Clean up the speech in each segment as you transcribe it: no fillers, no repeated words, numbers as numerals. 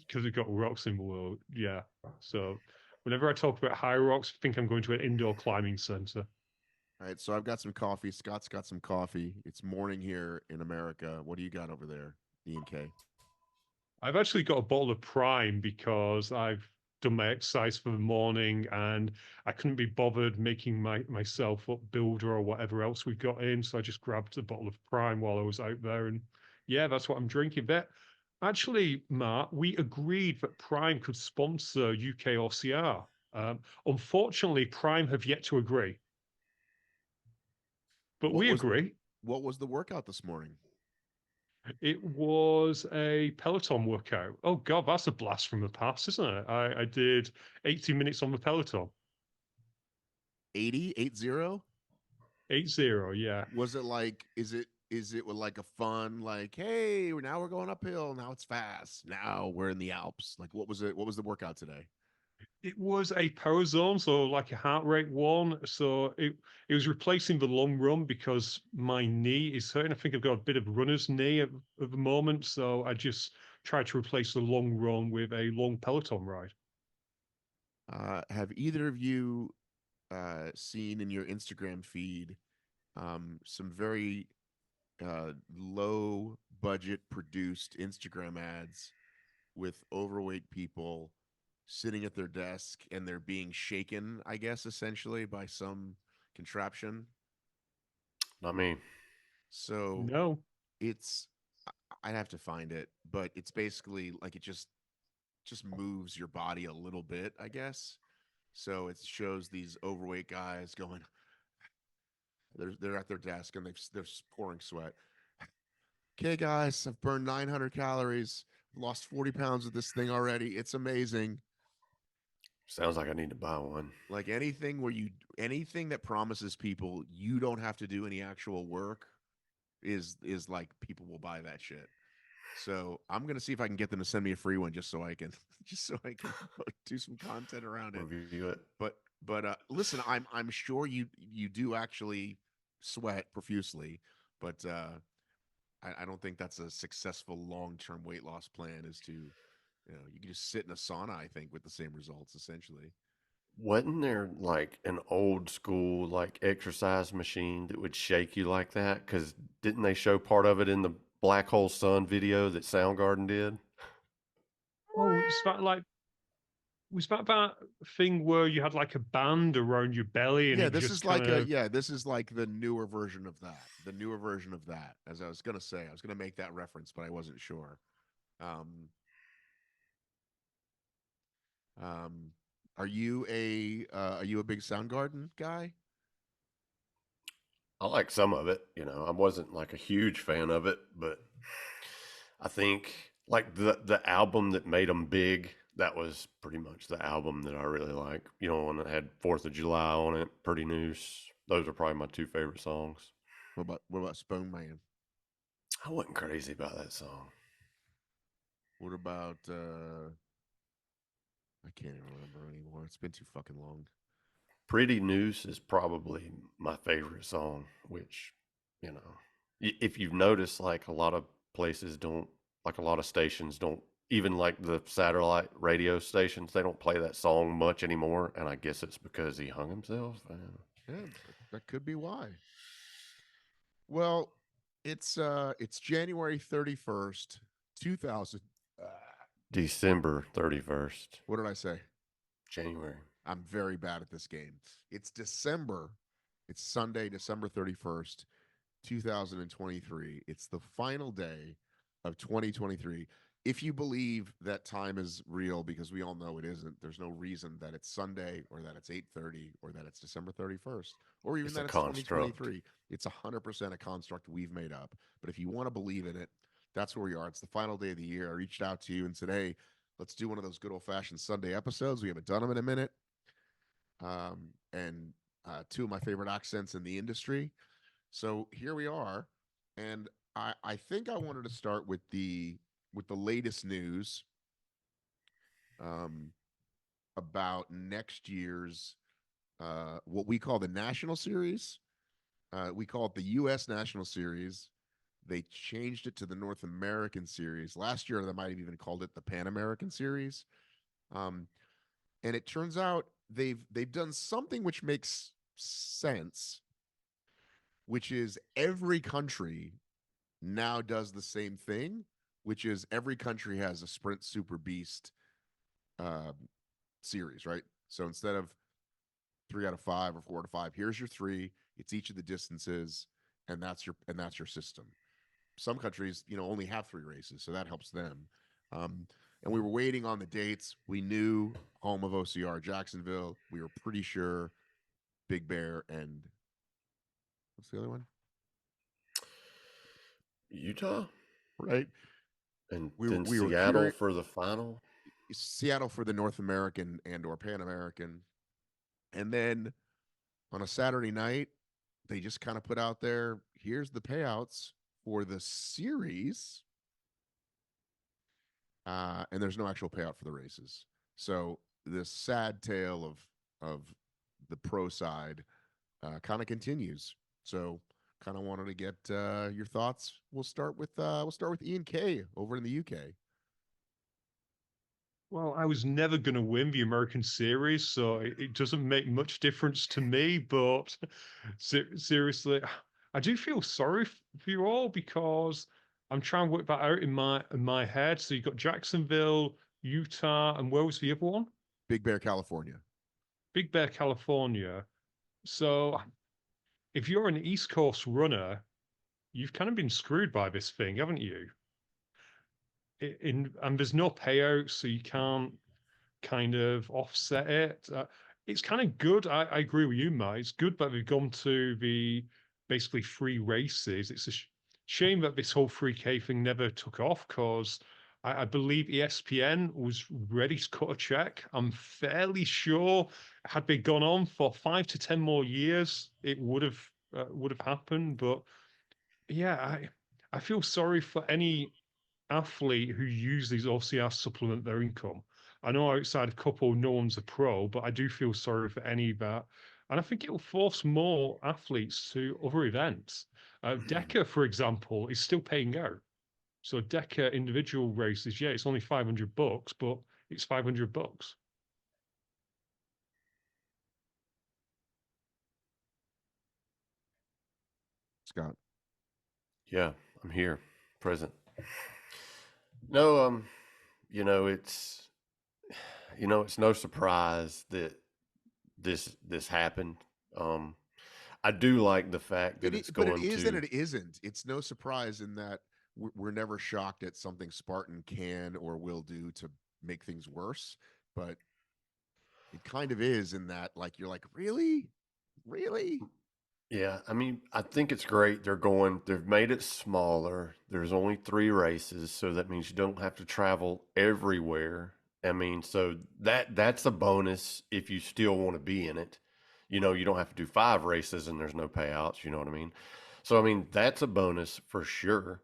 because we've got rocks in the world. Yeah. So whenever I talk about high rocks, I think I'm going to an indoor climbing center. All right, so I've got some coffee. Scott's got some coffee. It's morning here in America. What do you got over there, E&K? I've actually got a bottle of Prime because I've done my exercise for the morning and I couldn't be bothered making myself up builder or whatever else we got in. So I just grabbed a bottle of Prime while I was out there. And yeah, that's what I'm drinking. But actually, Mark, we agreed that Prime could sponsor UKOCR. Unfortunately, Prime have yet to agree, but What we was agree. what was the workout this morning? It was a Peloton workout. Oh God, that's a blast from the past, isn't it? I did 80 minutes on the Peloton. 80, 80? 80, yeah. Was it like is it with like a fun like, hey, now we're going uphill, now it's fast. Now we're in the Alps. Like what was it? What was the workout today? It was a power zone, so like a heart rate one. So it was replacing the long run because my knee is hurting. I think I've got a bit of runner's knee at the moment. So I just tried to replace the long run with a long Peloton ride. Have either of you seen in your Instagram feed some very low budget produced Instagram ads with overweight people sitting at their desk and they're being shaken, I guess, essentially by some contraption? Not me. So No. it's I'd have to find it, but it's basically like it just moves your body a little bit, I guess. So it shows these overweight guys going, they're at their desk and they're pouring sweat. Okay, guys, I've burned 900 calories, lost 40 pounds of this thing already. It's amazing. Sounds like I need to buy one. Like anything that promises people you don't have to do any actual work is like people will buy that shit. So I'm gonna see if I can get them to send me a free one just so I can just so I can do some content around it. Review it. But listen, I'm sure you do actually sweat profusely, but I don't think that's a successful long term weight loss plan. Is to you can just sit in a sauna. I think with the same results essentially. Wasn't there like an old school like exercise machine that would shake you like that? Because didn't they show part of it in the Black Hole Sun video that Soundgarden did? Oh, it's like was that thing where you had like a band around your belly and Yeah, it this just is kind like a of this is like the newer version of that. The newer version of that. As I was gonna say, I was gonna make that reference, but I wasn't sure. Um, um, are you a big Soundgarden guy? I like some of it. I wasn't like a huge fan of it, but I think like the album that made them big, that was pretty much the album that I really like. One that had Fourth of July on it, Pretty Noose. Those are probably my two favorite songs. What about Spoon Man? I wasn't crazy about that song. What about I can't even remember anymore. It's been too fucking long. Pretty Noose is probably my favorite song, which, you know, if you've noticed, like a lot of places don't, like a lot of stations don't, even like the satellite radio stations, they don't play that song much anymore. And I guess it's because he hung himself. Yeah, that could be why. Well, it's January 31st, 2000. December 31st, What did I say? January. I'm very bad at this game. It's December. It's Sunday, December 31st, 2023. It's the final day of 2023. If you believe that time is real, because we all know it isn't, there's no reason that it's Sunday or that it's 8:30 or that it's December 31st or even It's a that it's construct. 2023. It's 100% a construct we've made up. But if you want to believe in it, that's where we are. It's the final day of the year. I reached out to you and said, hey, let's do one of those good old fashioned Sunday episodes. We haven't done them in a minute. And two of my favorite accents in the industry. So here we are, and I think I wanted to start with the latest news um, about next year's what we call the National Series. We call it the U.S. National Series, They changed it to the North American Series. Last year, they might have even called it the Pan American Series. Um, and it turns out they've done something which makes sense, which is every country now does the same thing, which is every country has a Sprint Super Beast uh, series, right? So instead of 3 out of 5 or 4 out of 5, here's your three. It's each of the distances, and that's your system. Some countries, only have 3 races, so that helps them. Um, and we were waiting on the dates. We knew home of OCR, Jacksonville. We were pretty sure Big Bear and what's the other one? Utah, Right. and We then we were Seattle hearing for the final. Seattle for the North American and or Pan American, and then on a Saturday night, they just kind of put out there, here's the payouts for the series, and there's no actual payout for the races. So this sad tale of the pro side kind of continues. So kind of wanted to get your thoughts. We'll start with Ian K over in the UK. Well, I was never going to win the American series, so it doesn't make much difference to me. But seriously, I do feel sorry for you all because I'm trying to work that out in my head. So you got Jacksonville, Utah, and where was the other one? Big Bear, California. Big Bear, California. So if you're an East Coast runner, you've kind of been screwed by this thing, haven't you? And there's no payout, so you can't kind of offset it. It's kind of good. I agree with you, Matt. It's good that they've gone to the basically free races. It's a shame that this whole 3K thing never took off because I believe ESPN was ready to cut a check. I'm fairly sure had they gone on for 5 to 10 more years, it would have happened. But yeah, I feel sorry for any athlete who use these OCR supplement their income. I know outside a couple, no one's a pro, but I do feel sorry for any of that. And I think it will force more athletes to other events. DECA, for example, is still paying out. So DECA individual races, yeah, it's only $500, but it's $500. Scott. Yeah, I'm here, present. No, you know, it's it's no surprise that this happened. Um, I do like the fact that it's But it going is and to. it isn't. It's no surprise in that we're never shocked at something Spartan can or will do to make things worse. But it kind of is in that, like, you're like, really, really. Yeah, I mean, I think it's great. They've made it smaller. There's only 3 races, so that means you don't have to travel everywhere. I mean, so that's a bonus if you still want to be in it. You don't have to do 5 races and there's no payouts, you know what I mean? So, I mean, that's a bonus for sure.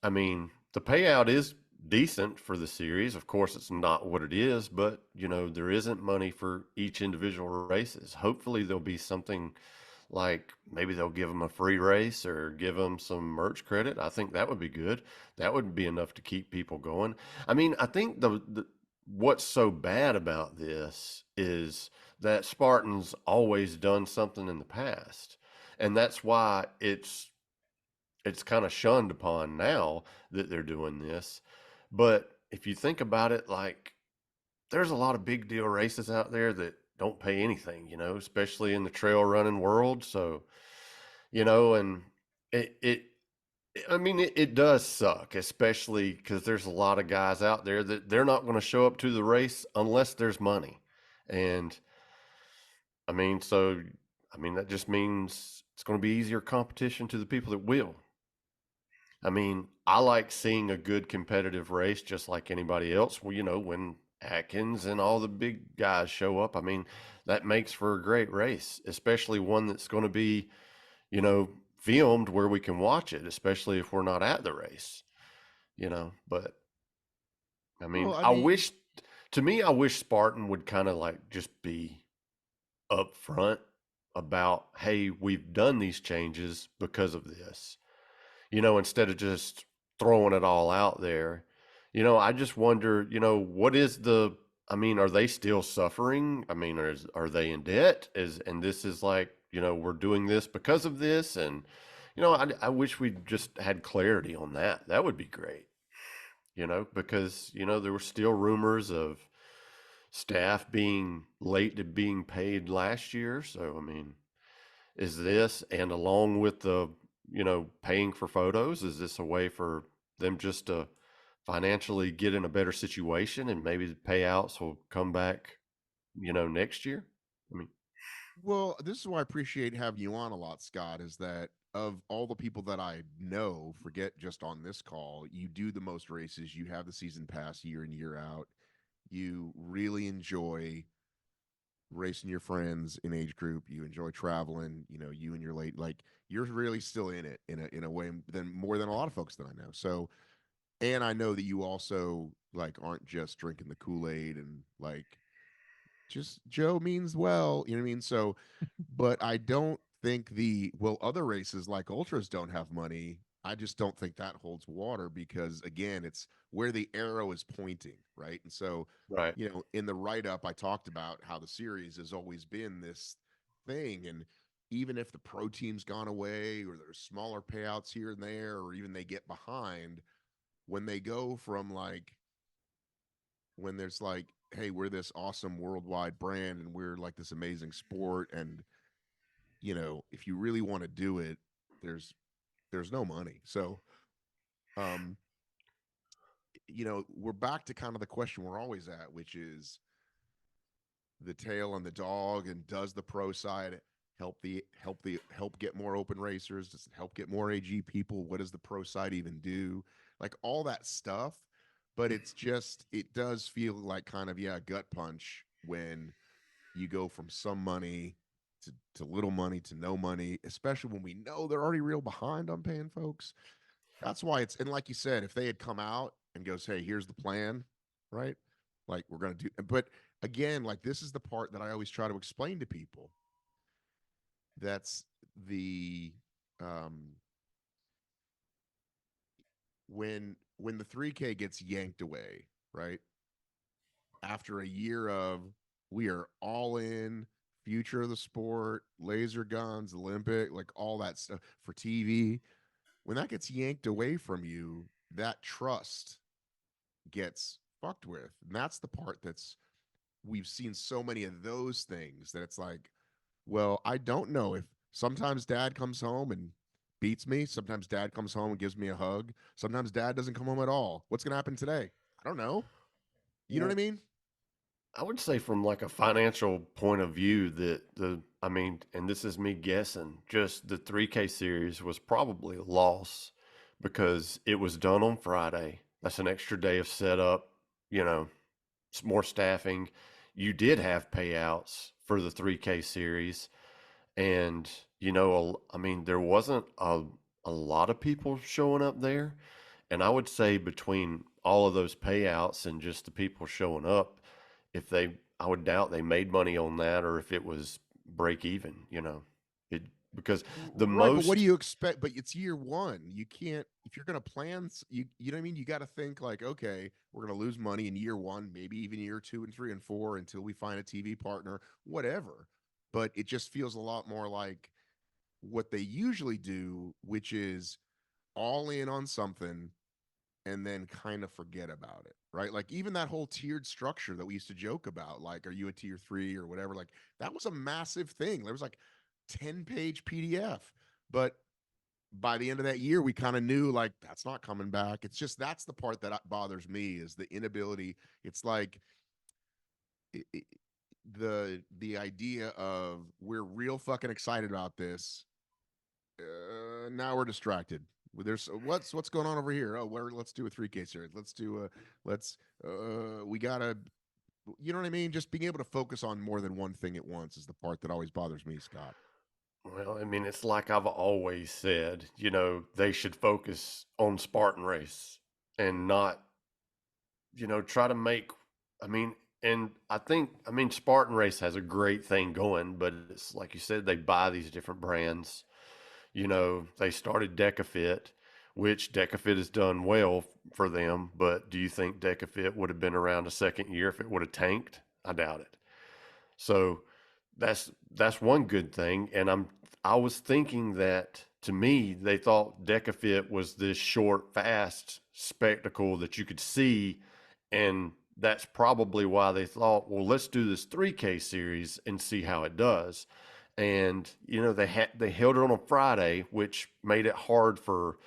I mean, the payout is decent for the series. Of course, it's not what it is, but, there isn't money for each individual races. Hopefully, there'll be something like maybe they'll give them a free race or give them some merch credit. I think that would be good. That would be enough to keep people going. I mean, I think the what's so bad about this is that Spartan's always done something in the past. And that's why it's kind of shunned upon now that they're doing this. But if you think about it, like there's a lot of big deal races out there that don't pay anything, especially in the trail running world. So, and it I mean, it does suck, especially because there's a lot of guys out there that they're not going to show up to the race unless there's money. And I mean, that just means it's going to be easier competition to the people that will. I mean, I like seeing a good competitive race just like anybody else. Well, when Atkins and all the big guys show up, I mean, that makes for a great race, especially one that's going to be, filmed where we can watch it, especially if we're not at the race, But I mean, Well, I I mean, wish, to me, I wish Spartan would kind of like just be upfront about, hey, we've done these changes because of this. instead of just throwing it all out there. I just wonder, what is are they still suffering? Are they in debt? And this is like, we're doing this because of this. And, I wish we just had clarity on that. That would be great, because, there were still rumors of staff being late to being paid last year. So, is this, and along with the, paying for photos, is this a way for them just to financially get in a better situation and maybe the payouts will come back, next year? I mean, Well, this is why I appreciate having you on a lot, Scott, is that of all the people that I know, forget just on this call, you do the most races, you have the season pass year in, year out. You really enjoy racing your friends in age group, you enjoy traveling, you and your late, like you're really still in it in a way than more than a lot of folks that I know. So, and I know that you also like aren't just drinking the Kool-Aid and like just Joe means well, you know what I mean? So, but I don't think other races like ultras don't have money. I just don't think that holds water because again, it's where the arrow is pointing, right? And so, right. in the write up, I talked about how the series has always been this thing, and even if the pro team's gone away or there's smaller payouts here and there, or even they get behind, when they go from like when there's like, hey, we're this awesome worldwide brand and we're like this amazing sport, and if you really want to do it, there's there's no money. So, um, we're back to kind of the question we're always at, which is the tail on the dog, and does the pro side help get more open racers? Does it help get more AG people? What does the pro side even do? Like all that stuff. But it does feel like kind of, yeah, a gut punch when you go from some money to little money to no money, especially when we know they're already real behind on paying folks. That's why it's, and like you said, if they had come out and goes, hey, here's the plan, right? Like we're gonna do, but again, like this is the part that I always try to explain to people. That's the um when the 3K gets yanked away, right? After a year of we are all in, future of the sport, laser guns, Olympic, like all that stuff for TV. When that gets yanked away from you, that trust gets fucked with. And that's the part that's we've seen so many of those things that it's like, well, I don't know if sometimes dad comes home and beats me. Sometimes dad comes home and gives me a hug. Sometimes dad doesn't come home at all. What's going to happen today? I don't know. You know what I Well, mean? I would say from like a financial point of view that and this is me guessing, just the 3K series was probably a loss because it was done on Friday. That's an extra day of setup, you know, more staffing. You did have payouts for the 3K series. And, there wasn't a lot of people showing up there. And I would say between all of those payouts and just the people showing up, I would doubt they made money on that or if it was break even, it, because the Right, but what do most, you expect? But it's year one. You can't if you're going to plan. You know what I mean. You got to think like, okay, we're going to lose money in year one, maybe even year two and three and four until we find a TV partner, whatever. But it just feels a lot more like what they usually do, which is all in on something and then kind of forget about it, right? Like even that whole tiered structure that we used to joke about, like, are you a tier three or whatever? Like that was a massive thing. There was like 10-page PDF, but by the end of that year, we kind of knew like that's not coming back. It's just that's the part that bothers me is the inability. It's like it, the idea of we're real fucking excited about this. Now we're distracted. There's what's going on over here. Oh, let's do a 3K series. Let's we gotta you know what I mean? Just being able to focus on more than one thing at once is the part that always bothers me, Scott. well, it's like I've always said, they should focus on Spartan race and not, try to make, I mean, and I think, Spartan Race has a great thing going, but it's like you said, they buy these different brands. They started DecaFit, which DecaFit has done well for them. But do you think DecaFit would have been around a second year if it would have tanked? I doubt it. So that's one good thing. And I was thinking that to me, they thought DecaFit was this short, fast spectacle that you could see, and that's probably why they thought, well, let's do this 3K series and see how it does. And they held it on a Friday, which made it hard for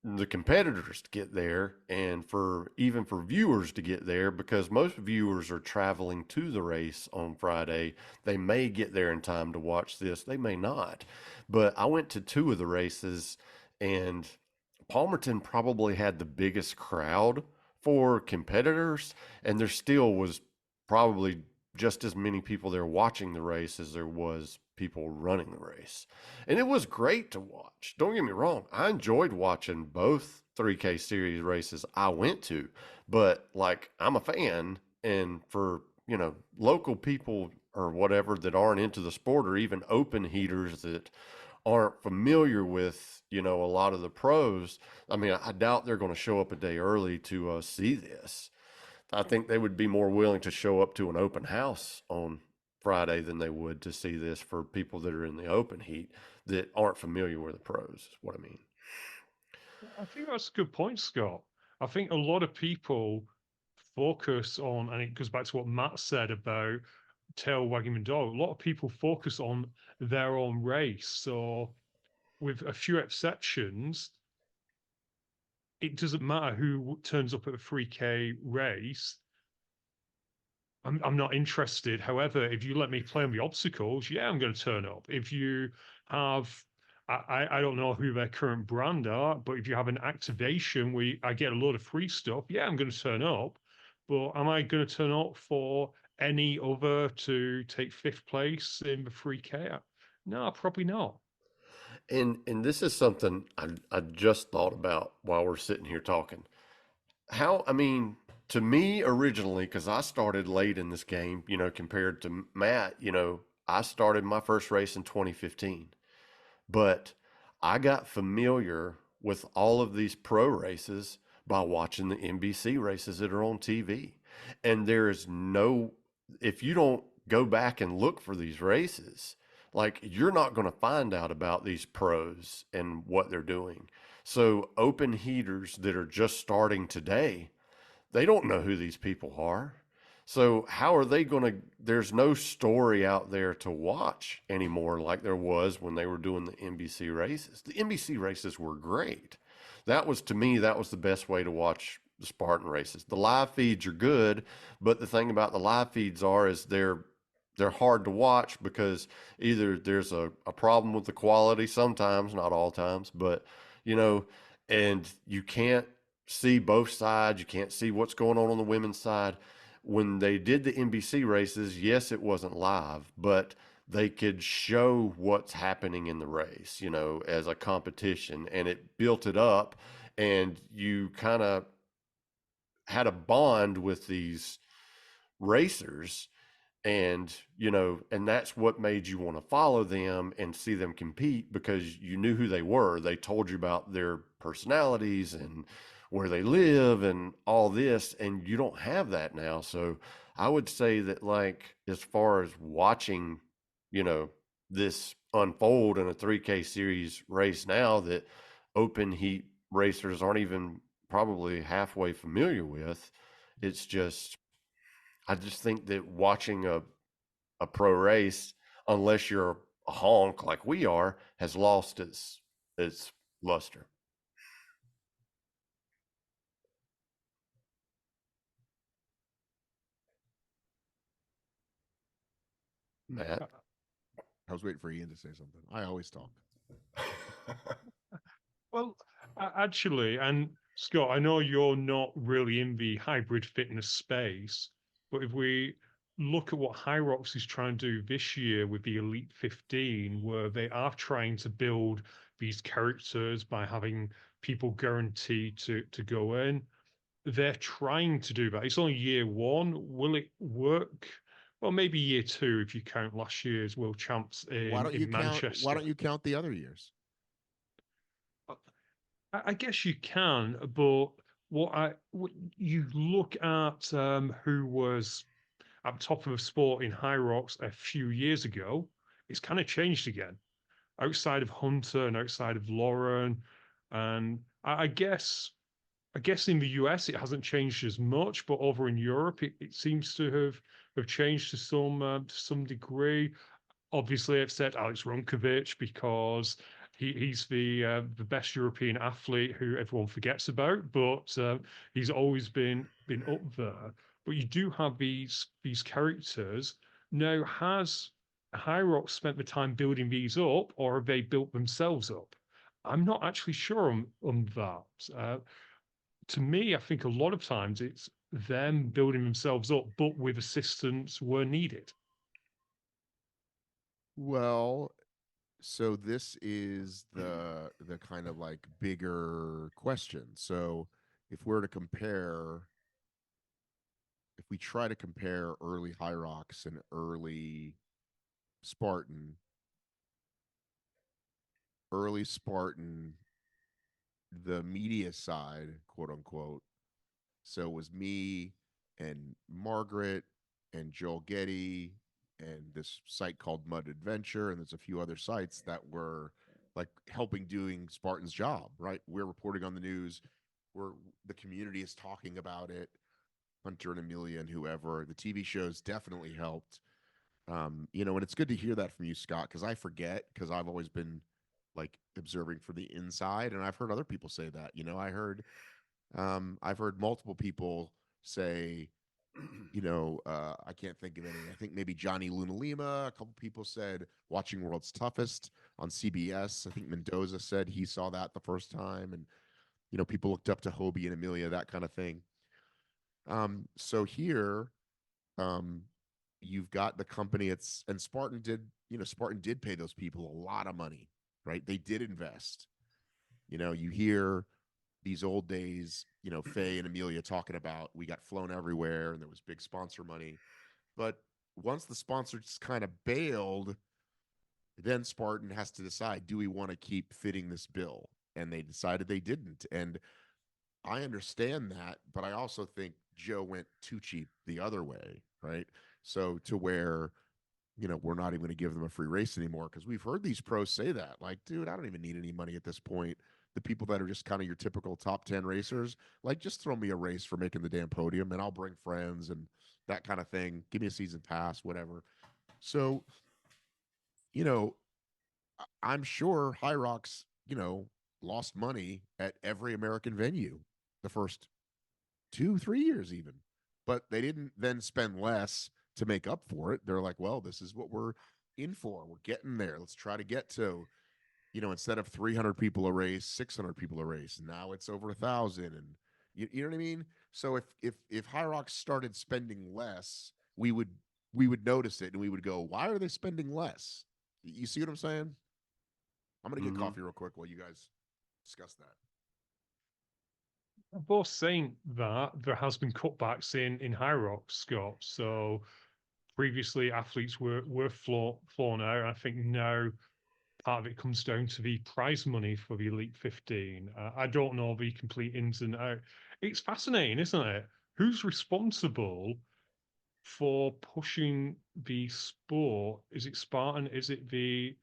the competitors to get there and for even for viewers to get there, because most viewers are traveling to the race on Friday. They may get there in time to watch this, they may not. But I went to two of the races, and Palmerton probably had the biggest crowd for competitors, and there still was probably just as many people there watching the race as there was people running the race. And it was great to watch. Don't get me wrong. I enjoyed watching both 3K series races I went to, but like I'm a fan, and for, local people or whatever that aren't into the sport, or even open heaters that aren't familiar with, a lot of the pros, I mean, I doubt they're going to show up a day early to see this. I think they would be more willing to show up to an open house on Friday than they would to see this for people that are in the open heat that aren't familiar with the pros, is what I mean. I think that's a good point, Scott. I think a lot of people focus on, and it goes back to what Matt said about tail wagging the dog. A lot of people focus on their own race. So, with a few exceptions, it doesn't matter who turns up at a 3K race. I'm not interested. However, if you let me play on the obstacles, yeah, I'm going to turn up. If you have, I don't know who their current brand are, but if you have an activation where I get a lot of free stuff, yeah, I'm going to turn up. But am I going to turn up for any other to take fifth place in the 3K? No, probably not. And this is something I just thought about while we're sitting here talking. How, I mean, to me originally, because I started late in this game, compared to Matt, I started my first race in 2015. But I got familiar with all of these pro races by watching the NBC races that are on TV. And there is no, if you don't go back and look for these races, like you're not going to find out about these pros and what they're doing. So open heaters that are just starting today, they don't know who these people are. So how are they going to? There's no story out there to watch anymore like there was when they were doing the NBC races. The NBC races were great. That was, to me, that was the best way to watch the Spartan races. The live feeds are good, but the thing about the live feeds is they're hard to watch because either there's a problem with the quality sometimes, not all times, but you know, and you can't see both sides. You can't see what's going on the women's side. When they did the NBC races, yes, it wasn't live, but they could show what's happening in the race, as a competition, and it built it up, and you kind of had a bond with these racers, and and that's what made you want to follow them and see them compete, because you knew who they were. They told you about their personalities and where they live and all this, and you don't have that now. So I would say that, like, as far as watching you know this unfold in a 3K series race now, that open heat racers aren't even probably halfway familiar with, it's just, I just think that watching a pro race, unless you're a honk like we are, has lost its luster. Matt. I was waiting for Ian to say something. I always talk. Well, actually, and Scott, I know you're not really in the hybrid fitness space, but if we look at what Hyrox is trying to do this year with the Elite 15, where they are trying to build these characters by having people guaranteed to go in, they're trying to do that. It's only year one. Will it work? Well, maybe year two if you count last year's world champs Why don't you in count? Why Manchester. don't you count the other years? I guess you can, but what you look at who was at the top of the sport in high rocks a few years ago, it's kind of changed again. Outside of Hunter and outside of Lauren, and I guess in the US it hasn't changed as much, but over in Europe it seems to have changed to some degree. Obviously, I've said Alex Ronkovic because he's the best European athlete who everyone forgets about, but he's always been up there. But you do have these characters. Now, has High Rock spent the time building these up, or have they built themselves up? I'm not actually sure on that. To me, I think a lot of times it's them building themselves up, but with assistance where needed. Well, so this is the kind of like bigger question. So if we're to compare, if we try to compare early High Rocks and early Spartan, early Spartan, the media side, quote unquote. So it was me and Margaret and Joel Getty and this site called Mud Adventure, and there's a few other sites that were like helping doing Spartan's job, right? We're reporting on the news, where the community is talking about it. Hunter and Amelia and whoever. The TV shows definitely helped. And it's good to hear that from you, Scott, because I forget because I've always been like observing from the inside, and I've heard other people say that. I've heard multiple people say, I can't think of any. I think maybe Johnny Luna Lima. A couple people said watching World's Toughest on CBS. I think Mendoza said he saw that the first time, and people looked up to Hobie and Amelia, that kind of thing. So here, um, you've got the company. And Spartan did pay those people a lot of money, right? They did invest. You hear these old days, Faye and Amelia talking about we got flown everywhere and there was big sponsor money. But once the sponsors kind of bailed, then Spartan has to decide, do we want to keep fitting this bill? And they decided they didn't. And I understand that, but I also think Joe went too cheap the other way, right? So to where we're not even going to give them a free race anymore, because we've heard these pros say that. Like, dude, I don't even need any money at this point. The people that are just kind of your typical top 10 racers, like, just throw me a race for making the damn podium and I'll bring friends and that kind of thing. Give me a season pass, whatever. So, you know, I'm sure High Rocks, lost money at every American venue the first 2, 3 years even. But they didn't then spend less to make up for it. They're like, well, this is what we're in for. We're getting there. Let's try to get to, instead of 300 people a race, 600 people a race. Now it's over 1,000, and you know what I mean. So if High Rocks started spending less, we would notice it and we would go, why are they spending less? You see what I'm saying? I'm gonna get Mm-hmm. coffee real quick while you guys discuss that. Both saying that there has been cutbacks in High Rock, Scott. So previously athletes were flown out. I think now part of it comes down to the prize money for the Elite 15. I don't know the complete ins and out. It's fascinating, isn't it? Who's responsible for pushing the sport? Is it Spartan? Is it the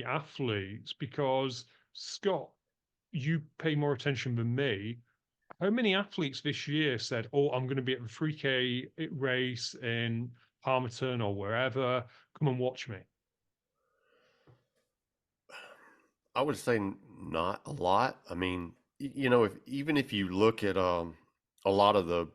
athletes? Because Scott, you pay more attention than me. How many athletes this year said, "Oh, I'm going to be at the 3K race in Palmerton or wherever. Come and watch me"? I would say not a lot. I mean, if even if you look at a lot of the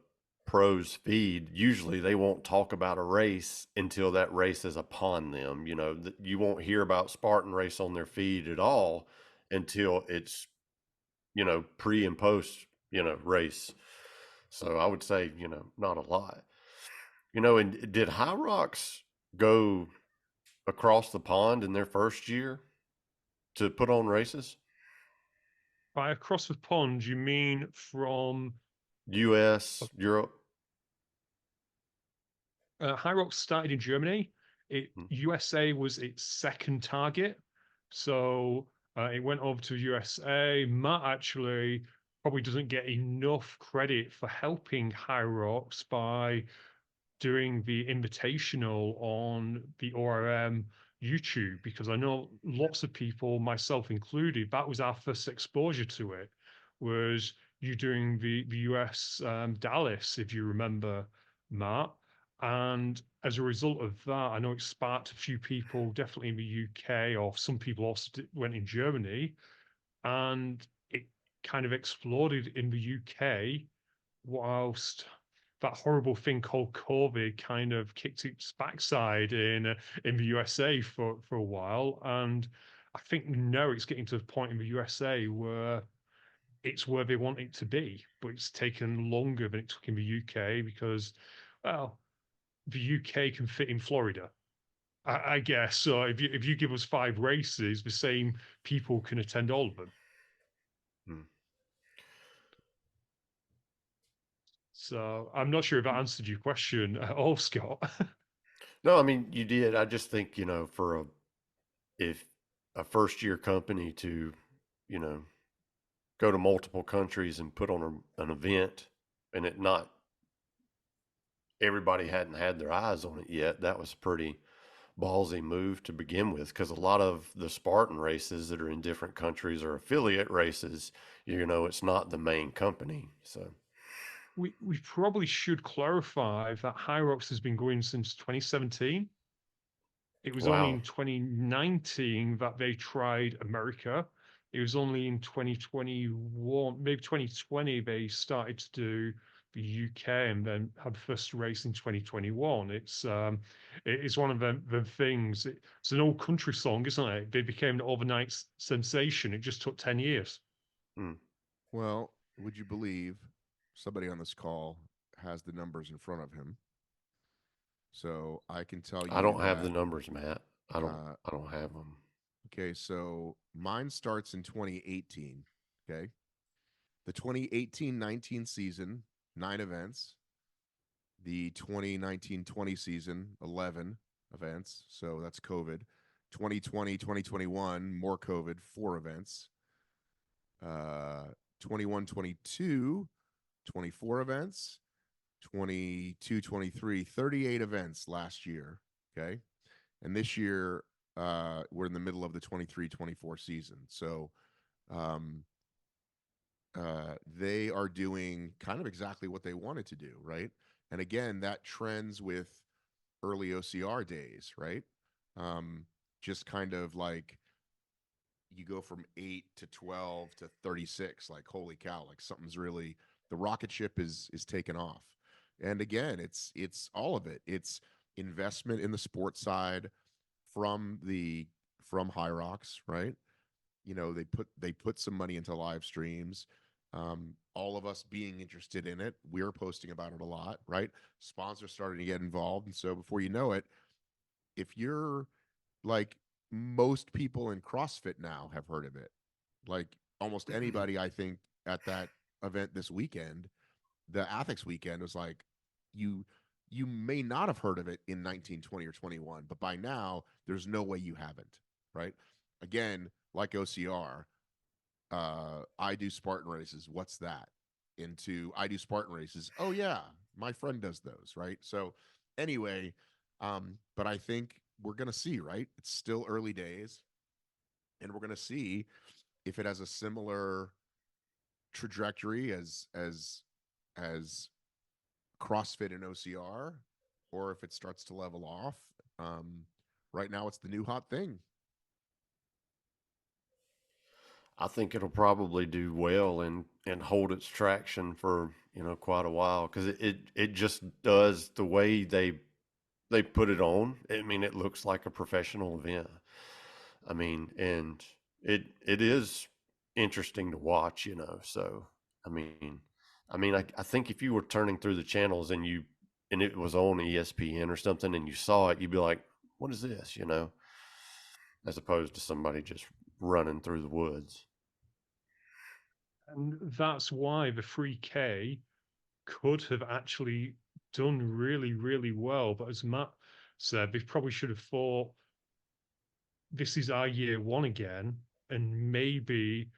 pros feed, usually they won't talk about a race until that race is upon them. You won't hear about Spartan race on their feed at all until it's pre and post race. So I would say not a lot. And did High Rocks go across the pond in their first year to put on races? By across the pond, you mean from US, Europe. High Rock started in Germany. Hmm. USA was its second target. So It went over to USA. Matt actually probably doesn't get enough credit for helping High Rocks by doing the invitational on the ORM YouTube, because I know lots of people, myself included, that was our first exposure to it, was you doing the US Dallas, if you remember, Matt. And as a result of that, I know it sparked a few people, definitely in the UK, or some people also went in Germany, and it kind of exploded in the UK, whilst that horrible thing called COVID kind of kicked its backside in the USA for a while. And I think now it's getting to the point in the USA where it's where they want it to be, but it's taken longer than it took in the UK because, well, the UK can fit in Florida. I guess so. If you give us 5 races, the same people can attend all of them. Hmm. So I'm not sure if that answered your question at all, Scott. No, I mean you did. I just think, for if a first year company to, you know, go to multiple countries and put on an event, and it not everybody hadn't had their eyes on it yet, that was a pretty ballsy move to begin with, because a lot of the Spartan races that are in different countries are affiliate races. It's not the main company. So, We probably should clarify that Hyrox has been going since 2017. It was only wow. in 2019 that they tried America. It was only in 2021, maybe 2020, they started to do the UK and then had the first race in 2021. It's one of them things. It's an old country song, isn't it? They became an overnight sensation. It just took 10 years. Hmm. Well, would you believe somebody on this call has the numbers in front of him? So I can tell I you don't have the that. numbers, Matt. I don't. Uh, I don't have them. okay, so mine starts in 2018. Okay, the 2018-19 season, 9 events. The 2019-20 season, 11 events. So that's COVID. 2020-2021, more COVID, 4 events. 21-22, 24 events. 22-23, 38 events last year. Okay. And this year, we're in the middle of the 23-24 season. So um, they are doing kind of exactly what they wanted to do, right? And again, that trends with early OCR days, right? Um, just kind of like you go from 8 to 12 to 36, like holy cow, like something's really, the rocket ship is taken off. And again, it's all of it. It's investment in the sports side from the from High Rocks, right? They put some money into live streams. All of us being interested in it, we're posting about it a lot, right? Sponsors starting to get involved, and so before you know it, if you're like, most people in CrossFit now have heard of it. Like almost anybody, I think, at that event this weekend, the Athletics weekend, was like, you you may not have heard of it in 19, 20, or 21, but by now there's no way you haven't, right? Again, like OCR, I do Spartan races. What's that? Into I do Spartan races. Oh yeah, my friend does those, right? So anyway, but I think we're gonna see, right? It's still early days, and we're gonna see if it has a similar trajectory as CrossFit and OCR, or if it starts to level off. Um, right now, it's the new hot thing. I think it'll probably do well and hold its traction for quite a while, because it just does the way they put it on. I mean, it looks like a professional event. I mean, and it is interesting to watch. So I mean, I think if you were turning through the channels and it was on ESPN or something and you saw it, you'd be like, "What is this?" As opposed to somebody just running through the woods. And that's why the 3K could have actually done really, really well. But as Matt said, they probably should have thought, this is our year one again. and maybe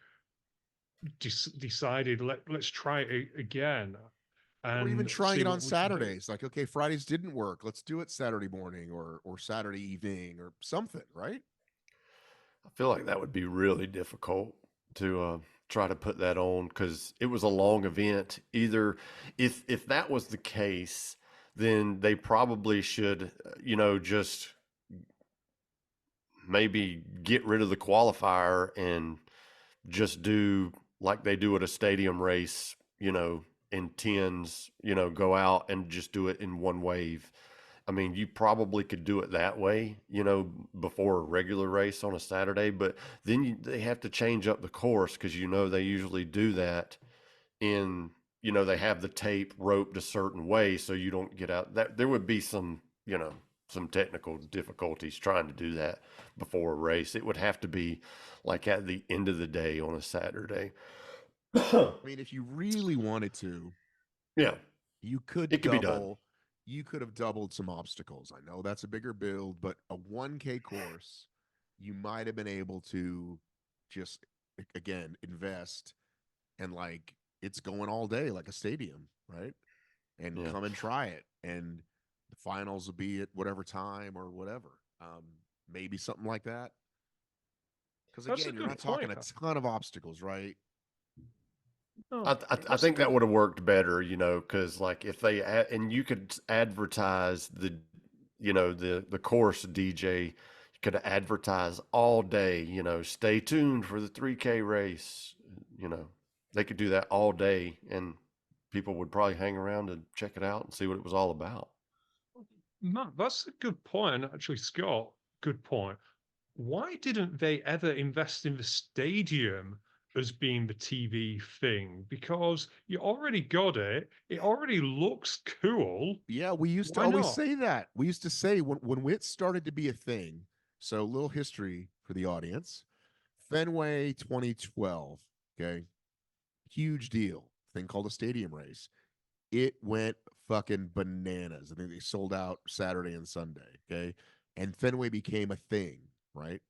decided let's try it again Or even and trying see it on what we can do. Saturdays. Like, okay, Fridays didn't work. Let's do it Saturday morning or Saturday evening or something, right? I feel like that would be really difficult to try to put that on because it was a long event. Either if that was the case, then they probably should, just maybe get rid of the qualifier and just do like they do at a stadium race, in tens, go out and just do it in one wave. I mean, you probably could do it that way, before a regular race on a Saturday, but then they have to change up the course because, they usually do that in, they have the tape roped a certain way so you don't get out. That there would be some technical difficulties trying to do that before a race. It would have to be like at the end of the day on a Saturday. I mean, if you really wanted to, Yeah, you could it could be done. you could have doubled some obstacles. I know that's a bigger build, but a 1K course, you might have been able to just again invest and like it's going all day like a stadium, right? And Yeah. come and try it. And the finals will be at whatever time or whatever. Maybe something like that. Because That's a again, you're good not talking point. a ton of obstacles, right? No, I that's a think that good. would have worked better, because like if they and you could advertise the course DJ, you could advertise all day, stay tuned for the 3K race, you know, they could do that all day and people would probably hang around to check it out and see what it was all about. Matt, that's a good point. Actually, Scott, good point. Why didn't they ever invest in the stadium as being the TV thing? Because you already got it. It already looks cool. Yeah, we used to Why always not? say that. We used to say when WIT started to be a thing. So, a little history for the audience. Fenway 2012, okay? Huge deal. Thing called a stadium race. It went fucking bananas. I think they sold out Saturday and Sunday, okay? And Fenway became a thing, right?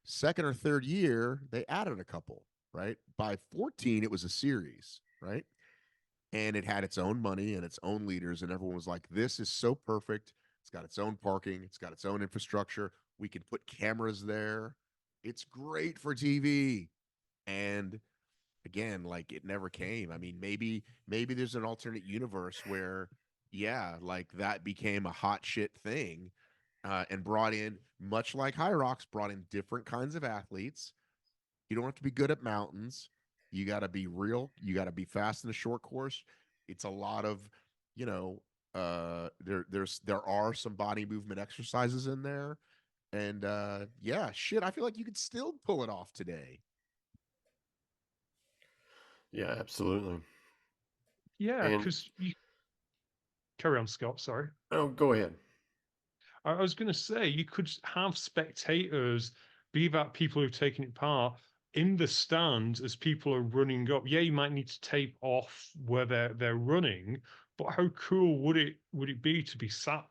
Second or third year, they added a couple, right? By 14, it was a series, right? And it had its own money and its own leaders, and everyone was like, this is so perfect. It's got its own parking, it's got its own infrastructure. We can put cameras there. It's great for TV. And again, like it never came. I mean, maybe there's an alternate universe where, yeah, like that became a hot shit thing, and brought in, much like High Rocks, brought in different kinds of athletes. You don't have to be good at mountains. You got to be real. You got to be fast in a short course. It's a lot of, you know, there are some body movement exercises in there, and yeah, shit. I feel like you could still pull it off today. Yeah, absolutely. Yeah, And because you carry on, Scott. Sorry. oh, go ahead. I was going to say you could have spectators, be that people who've taken it part, in the stands as people are running up. Yeah, you might need to tape off where they're running, but how cool would it be to be sat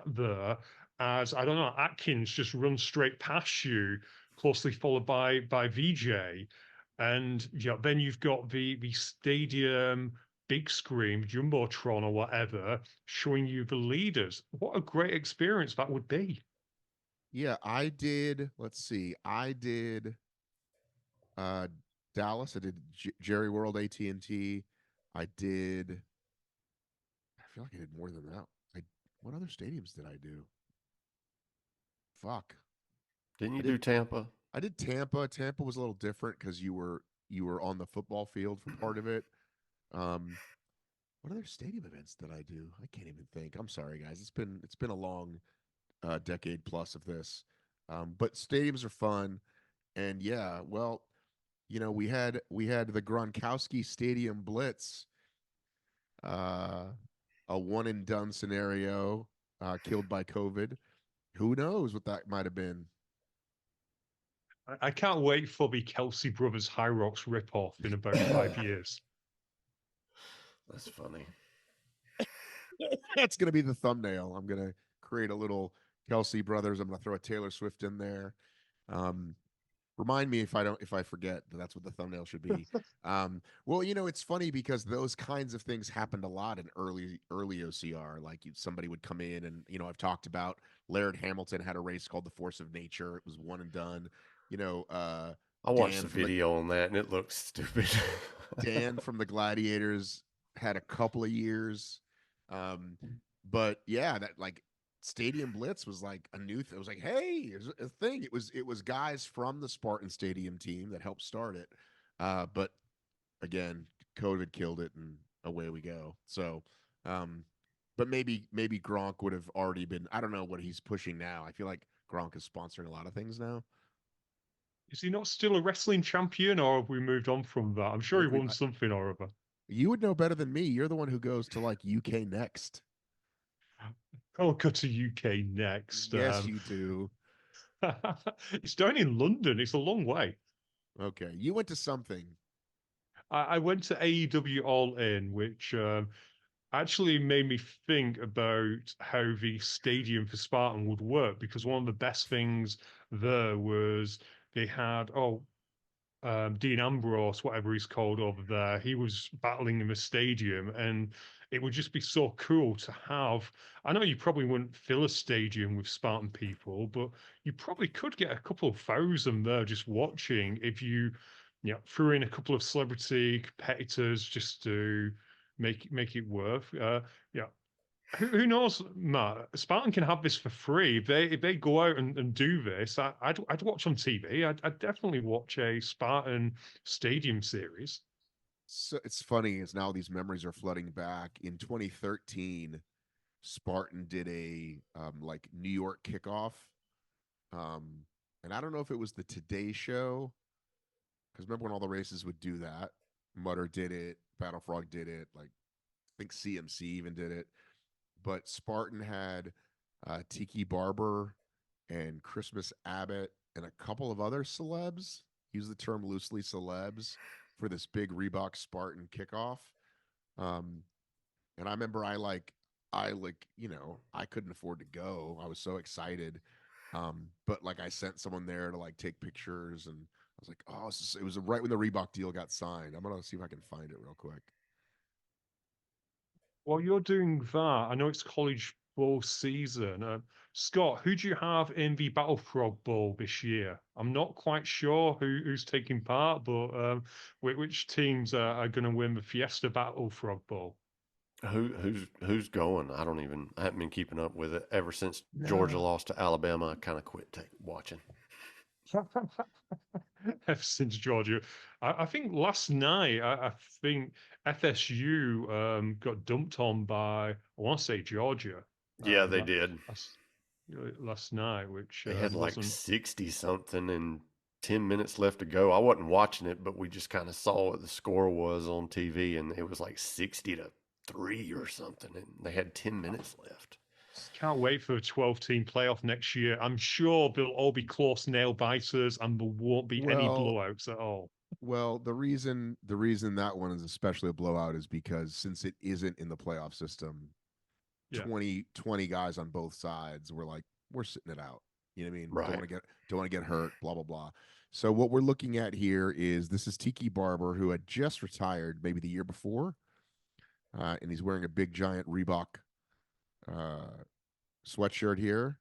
there as I don't know Atkins just runs straight past you, closely followed by VJ, and yeah, then you've got the stadium big screen, jumbotron or whatever, showing you the leaders. What a great experience that would be. Yeah, I did. Let's see. I did uh Dallas. I did Jerry World AT&T. I did. I feel like I did more than that. I What other stadiums did I do? Fuck. Didn't I you did do Tampa? I did Tampa. Tampa was a little different because you were on the football field for part of it. Um, what other stadium events did I do? I can't even think. I'm sorry, guys. It's been a long decade plus of this. But stadiums are fun, and yeah, well, we had the Gronkowski Stadium Blitz, uh, a one and done scenario, killed by COVID. Who knows what that might have been? I can't wait for the Kelsey Brothers High Rocks ripoff in about 5 years. That's funny. That's gonna be the thumbnail. I'm gonna create a little Kelsey Brothers. I'm gonna throw a Taylor Swift in there. Um, Remind me if I forget that that's what the thumbnail should be. Well, it's funny because those kinds of things happened a lot in early OCR. Like somebody would come in, and I've talked about Laird Hamilton had a race called the Force of Nature. It was one and done. You know, I watched Dan the from the video on that and it looks stupid. Dan from the Gladiators had a couple of years. Um, but yeah, that like Stadium Blitz was like a new thing. It was like, hey, there's a thing. It was guys from the Spartan Stadium team that helped start it. But again, COVID killed it, and away we go. So, um, but maybe Gronk would have already been. I don't know what he's pushing now. I feel like Gronk is sponsoring a lot of things now. Is he not still a wrestling champion, or have we moved on from that? I'm I sure he think won something or other. you would know better than me. You're the one who goes to like UK next. I'll go to UK next. Yes, you do. It's down in London. It's a long way. Okay, you went to something. I went to AEW All In, which actually made me think about how the stadium for Spartan would work, because one of the best things there was they had Dean Ambrose, whatever he's called over there, he was battling in the stadium, and it would just be so cool to have. I know you probably wouldn't fill a stadium with Spartan people, but you probably could get a couple of thousand there just watching if threw in a couple of celebrity competitors just to make it worth. Yeah, who knows, Matt? Spartan can have this for free. If they go out and do this, I'd watch on TV. I'd definitely watch a Spartan Stadium series. So it's funny as now these memories are flooding back. In 2013, Spartan did a like New York kickoff, um, and I don't know if it was the Today Show because remember when all the races would do that. Mutter did it, Battle Frog did it, like I think CMC even did it. But Spartan had Tiki Barber and Christmas Abbott and a couple of other celebs. Use the term loosely, celebs, for this big Reebok Spartan kickoff. Um, and I remember I couldn't afford to go. I was so excited. But like I sent someone there to like take pictures, and I was like, oh, it was right when the Reebok deal got signed. I'm gonna see if I can find it real quick. While you're doing that, I know it's college bowl season. Scott, who do you have in the Battle Frog Bowl this year? I'm not quite sure who's taking part, but which teams are going to win the Fiesta Battle Frog Bowl? Who's going? I haven't been keeping up with it ever since Georgia No. lost to Alabama. I kind of quit watching. Ever since Georgia, I think last night, I think FSU got dumped on by, I want to say Georgia, Yeah, they that did. last, last night, which They had like wasn't. 60 something and 10 minutes left to go. I wasn't watching it, but we just kind of saw what the score was on TV, and it was like 60-3 or something, and they had 10 minutes left. Can't wait for a 12-team playoff next year. I'm sure they'll all be close nail biters, and there won't be any Well, blowouts at all. Well, the reason that one is especially a blowout is because since it isn't in the playoff system, Yeah. 20 guys on both sides were like, we're sitting it out. You know what I mean? Right. Don't want to get hurt, blah blah blah. So what we're looking at here is this is Tiki Barber who had just retired maybe the year before, and he's wearing a big giant Reebok uh, sweatshirt here,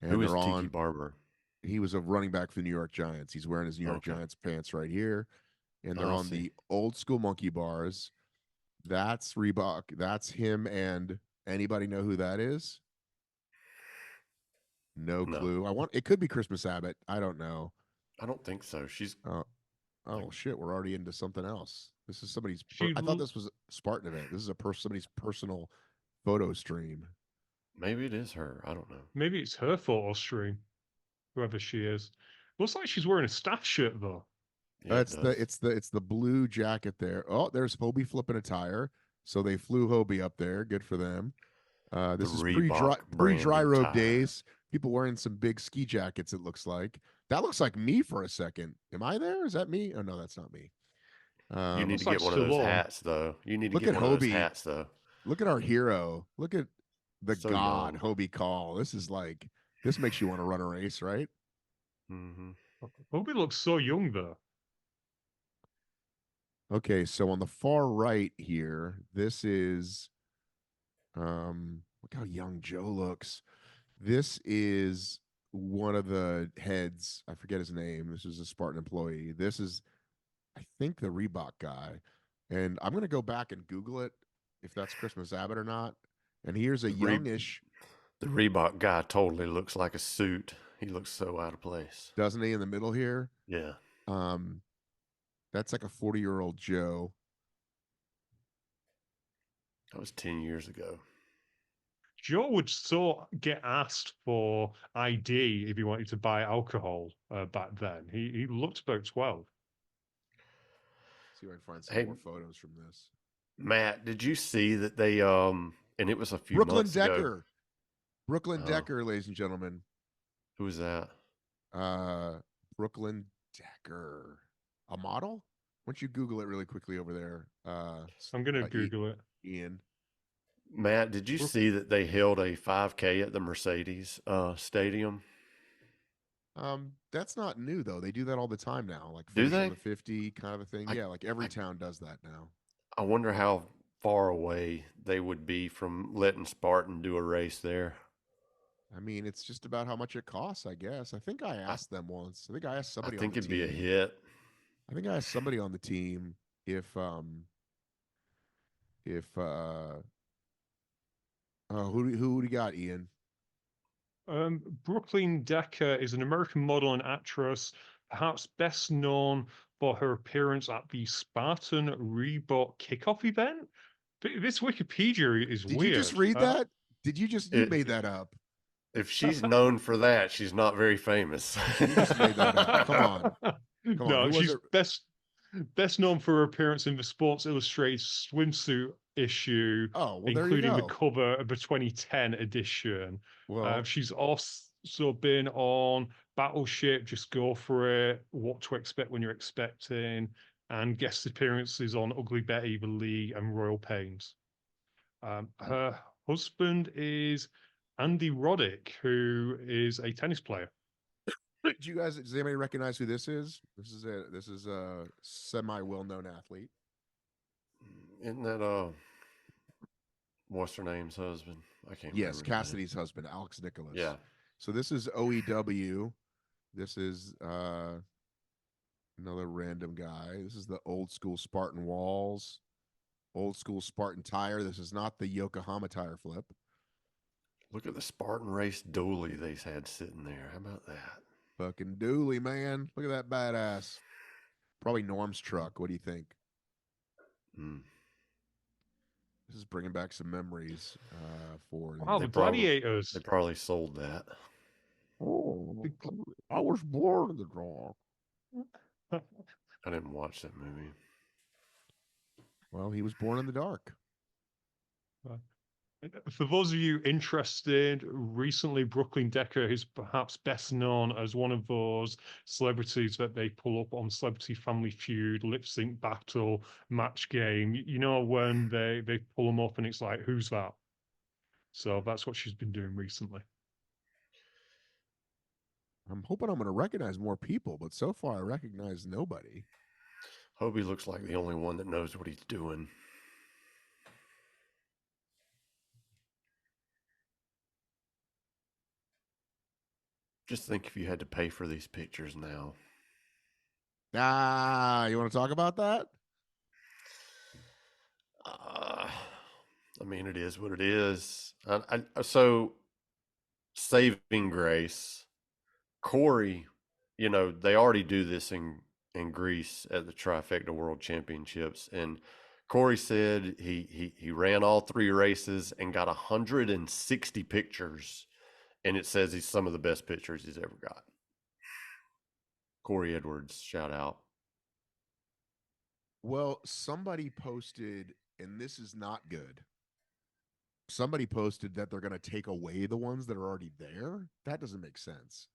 Who and is they're Tiki on. Barber? He was a running back for the New York Giants. He's wearing his New York Okay. Giants pants right here, and they're I on see. the old school monkey bars. That's Reebok. That's him. And anybody know who that is? No No, clue. It could be Christmas Abbott. I don't know. I don't think so. She's Uh, like, oh shit, we're already into something else. This is somebody's. She I thought this was a Spartan event. This is somebody's personal photo stream. maybe it is her. I don't know. Maybe it's her photo stream, whoever she is. Looks like she's wearing a staff shirt though. Yeah, it It's the does. it's the it's the blue jacket there. Oh, there's Hobie flipping a tire. So they flew Hobie up there. Good for them. The This is Reebok pre-dry branded robe tire. days. People wearing some big ski jackets. It looks like that looks like me for a second. Am I there? Is that me? Oh no, that's not me. You need to Looks get like one of those Stallone. hats, though. You need to Look get at one of those Hobie. hats, though. Look at our hero. Look at the So god young. Hobie Call. This is like this makes you want to run a race, right? Hmm. Hobie looks so young though. Okay, so on the far right here, this is look how young Joe looks. This is one of the heads. I forget his name. This is a Spartan employee. This is, I think, the Reebok guy. And I'm gonna go back and Google it if that's Christmas Abbott or not. And here's a The, Re- youngish, the Reebok guy totally looks like a suit. He looks so out of place. doesn't he, in the middle here? Yeah. Um, that's like a 40-year-old Joe. That was 10 years ago. Joe would so get asked for ID if he wanted to buy alcohol back then. He looked about 12. See if I can find some Hey, more photos from this. Matt, did you see that they and it was a few Brooklyn months ago. Decker. Brooklyn Oh. Decker, ladies and gentlemen. Who was that? Brooklyn Decker. A model? Why don't you Google it really quickly over there? I'm going to Google it. Ian. Matt, did you see that they held a 5K at the Mercedes stadium? That's not new though. They do that all the time now, like Do finish on they? the 50 kind of a thing. Yeah, like every town does that now. I wonder how far away they would be from letting Spartan do a race there. I mean, it's just about how much it costs, I guess. I think I asked them once. I think I asked I somebody on think the it'd team. be a hit. I think I asked somebody on the team if who do you got, Ian? Brooklyn Decker is an American model and actress, perhaps best known for her appearance at the Spartan Reebok kickoff event. This Wikipedia is Did you just weird. read that? Did you just you made that up? If she's known for that, she's not very famous. You just made that up. Come on. Come on. No, Who was she's it? best known for her appearance in the Sports Illustrated swimsuit issue, Oh, well, there you including the go. cover of the 2010 edition. Well, She's also been on Battleship, Just Go For It, What to Expect When You're Expecting, and guest appearances on Ugly Betty, The League, and Royal Pains. Her husband is Andy Roddick, who is a tennis player. does anybody recognize who this is? This is a semi well-known athlete. Isn't that what's her name's husband? I can't remember. Yes, Cassidy's husband, Alex Nicholas. Yeah. So this is OEW. This is another random guy. This is the old school Spartan walls, old school Spartan tire. This is not the Yokohama tire flip. Look at the Spartan race dually they've had sitting there. How about that? Fucking dually, man. Look at that badass. Probably Norm's truck. What do you think? This is bringing back some memories for. Wow, the Gladiators. They probably sold that. Oh, I was born in the dark. I didn't watch that movie. Well, he was born in the dark. For those of you interested, recently Brooklyn Decker is perhaps best known as one of those celebrities that they pull up on Celebrity Family Feud, lip sync battle, match game. You know, when they pull them up and it's like, who's that? So that's what she's been doing recently. I'm hoping I'm going to recognize more people, but so far I recognize nobody. Hobie looks like the only one that knows what he's doing. Just think if you had to pay for these pictures now. You want to talk about that? I mean, it is what it is. So, saving grace, Corey, you know, they already do this in Greece at the Trifecta World Championships, and Corey said he ran all 3 races and got 160 pictures, and it says he's some of the best pictures he's ever got. Corey Edwards, shout out. Well, somebody posted, and this is not good. Somebody posted that they're going to take away the ones that are already there. That doesn't make sense.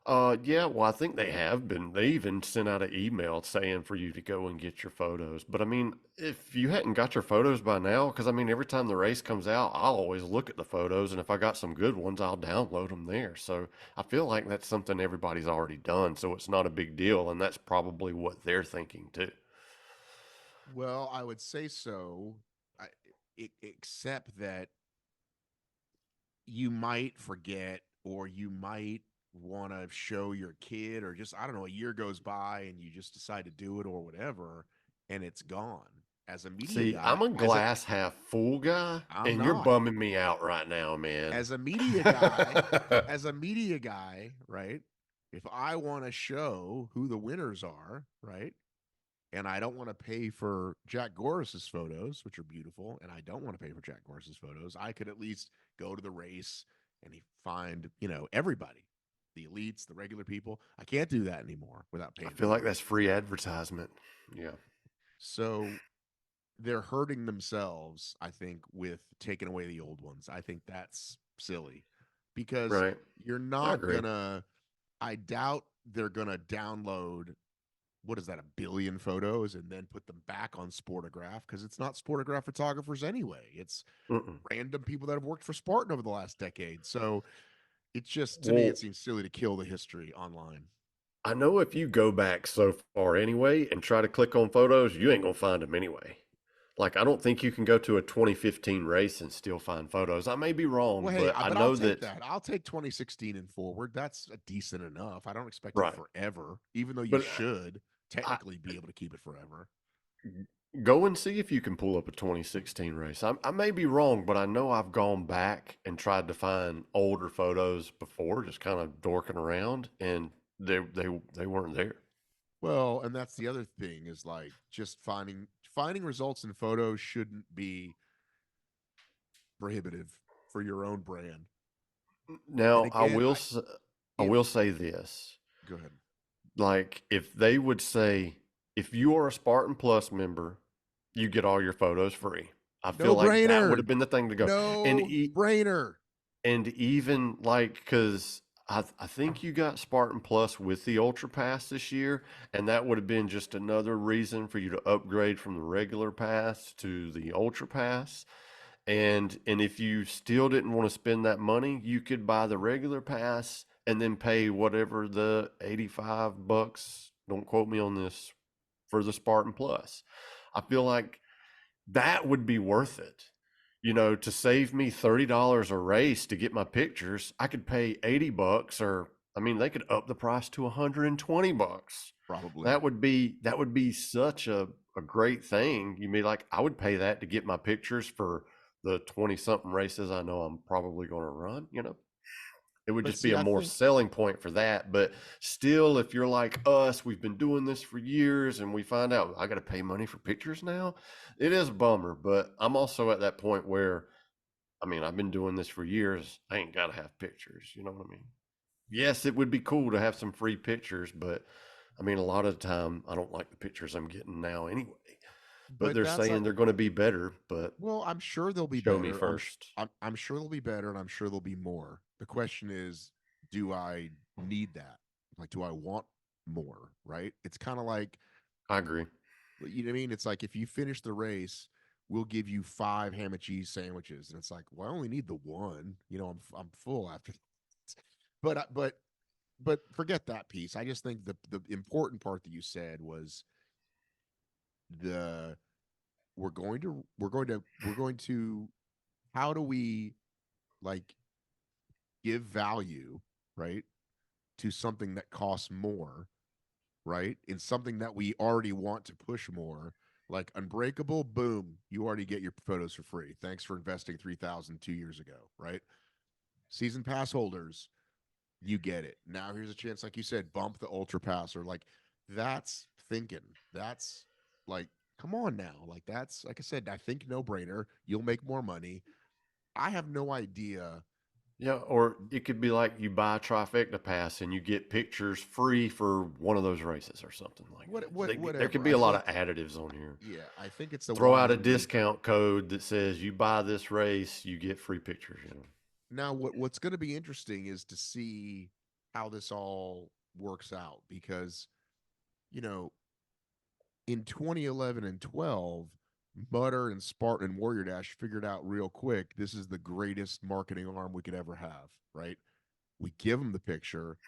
Yeah, well, I think they have been. They even sent out an email saying for you to go and get your photos. But I mean, if you hadn't got your photos by now, because I mean, every time the race comes out, I'll always look at the photos, and if I got some good ones, I'll download them there. So I feel like that's something everybody's already done, so it's not a big deal, and that's probably what they're thinking too. Well, I would say so, I, except that you might forget or you might want to show your kid, or just, I don't know, a year goes by and you just decide to do it or whatever, and it's gone. As a media See, guy, I'm a as a glass half full guy, I'm and you're not. bumming me out right now, man. As a media guy, as a media guy, right? If I want to show who the winners are, right? And I don't want to pay for Jack Gorris's photos, which are beautiful, and I don't want to pay for Jack Gorris's photos, I could at least go to the race and find, everybody, the elites, the regular people. I can't do that anymore without I paying feel for like it. that's free advertisement. Yeah. So they're hurting themselves, I think, with taking away the old ones. I think that's silly because Right. you're I not agree. gonna, I doubt they're gonna download, what is that, a billion photos and then put them back on Sportograph, because it's not Sportograph photographers anyway. It's Mm-mm. random people that have worked for Spartan over the last decade. So it's just, to me, Well, it seems silly to kill the history online. I know if you go back so far anyway and try to click on photos, you ain't gonna find them anyway. Like, I don't think you can go to a 2015 race and still find photos. I may be Well, wrong, hey, but I but I'll know take that, that. I'll take 2016 and forward. That's a decent enough. I don't expect it right. forever, even though you But should I, technically be able to keep it forever. go and see if you can pull up a 2016 race. I may be wrong, but I know I've gone back and tried to find older photos before, just kind of dorking around, and they weren't there. Well, and that's the other thing, is like, just finding results in photos shouldn't be prohibitive for your own brand. And Now, again, I if will say this. go ahead. Like, if they would say, if you are a Spartan Plus member, you get all your photos free. I feel No like that would brainer. have been the thing to go. And No brainer. even like, because I think you got Spartan Plus with the Ultra Pass this year, and that would have been just another reason for you to upgrade from the regular pass to the Ultra Pass. And if you still didn't want to spend that money, you could buy the regular pass and then pay whatever the $85, don't quote me on this, for the Spartan Plus. I feel like that would be worth it. You know, to save me $30 a race to get my pictures, I could pay $80, or I mean, they could up the price to $120. Probably. That would be such a great thing. You mean, like, I would pay that to get my pictures for the 20 something races I know I'm probably going to run, you know. It would But just be see, a I more think, selling point for that. But still, if you're like us, we've been doing this for years and we find out I got to pay money for pictures now, it is a bummer. But I'm also at that point where, I mean, I've been doing this for years. I ain't got to have pictures. You know what I mean? Yes, it would be cool to have some free pictures, but I mean, a lot of the time, I don't like the pictures I'm getting now anyway. But but they're that's saying like, they're going to be better, but well, I'm sure they'll be show me better. first. I'm sure they'll be better, and I'm sure there'll be more. The question is, do I need that? Like, do I want more? Right? It's kind of like, I agree. you know what I mean? It's like, if you finish the race, we'll give you 5 ham and cheese sandwiches, and it's like, well, I only need the one. I'm full after. But but forget that piece. I just think the important part that you said was, the we're going to how do we, like, give value, right, to something that costs more, right, in something that we already want to push more, like Unbreakable. Boom, you already get your photos for free. Thanks for investing 3,000 2 years ago, right? Season pass holders, you get it. Now here's a chance, like you said, bump the ultra pass, or like, that's thinking. That's like, come on now. Like, that's, like I said, I think no brainer. You'll make more money. I have no idea. Yeah, or it could be like you buy a trifecta pass and you get pictures free for one of those races or something like that. There could Whatever. be I a lot of think, additives on here. yeah, I think it's the Throw out wise a move. discount code that says you buy this race, you get free pictures. You know, Now, what's going to be interesting is to see how this all works out because, you know, in 2011 and 12, Mutter and Spartan and Warrior Dash figured out real quick this is the greatest marketing arm we could ever have, right? We give them the picture,